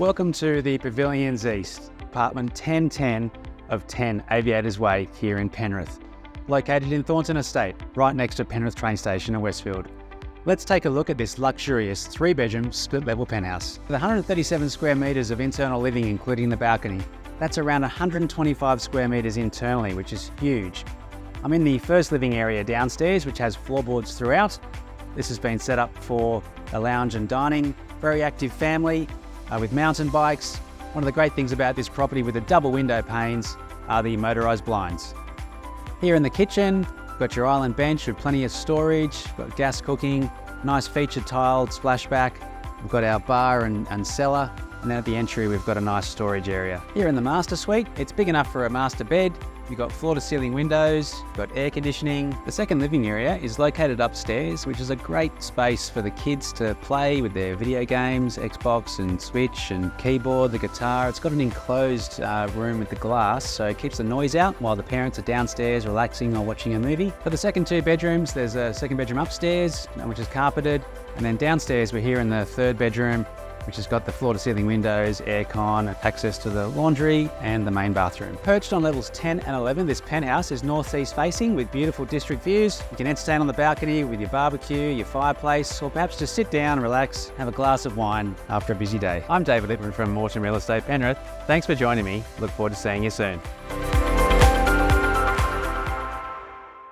Welcome to the Pavilions East, apartment 1010 of 10 Aviators Way here in Penrith, located in Thornton Estate, right next to Penrith train station in Westfield. Let's take a look at this luxurious 3-bedroom split-level penthouse. With 137 square metres of internal living including the balcony, that's around 125 square metres internally, which is huge. I'm in the first living area downstairs, which has floorboards throughout. This has been set up for a lounge and dining. Very active family with mountain bikes. One of the great things about this property with the double window panes are the motorised blinds. Here in the kitchen, you've got your island bench with plenty of storage, got gas cooking, nice featured tiled splashback. We've got our bar and cellar, and then at the entry we've got a nice storage area. Here in the master suite, it's big enough for a master bed. You've got floor to ceiling windows, you've got air conditioning. The second living area is located upstairs, which is a great space for the kids to play with their video games, Xbox and Switch and keyboard, the guitar. It's got an enclosed room with the glass, so it keeps the noise out while the parents are downstairs relaxing or watching a movie. For the second 2 bedrooms, there's a second bedroom upstairs, which is carpeted. And then downstairs, we're here in the 3rd bedroom, which has got the floor-to-ceiling windows, aircon, access to the laundry and the main bathroom. Perched on levels 10 and 11, this penthouse is northeast facing with beautiful district views. You can entertain on the balcony with your barbecue, your fireplace, or perhaps just sit down, relax, have a glass of wine after a busy day. I'm David Lippman from Morton Real Estate Penrith. Thanks for joining me. Look forward to seeing you soon.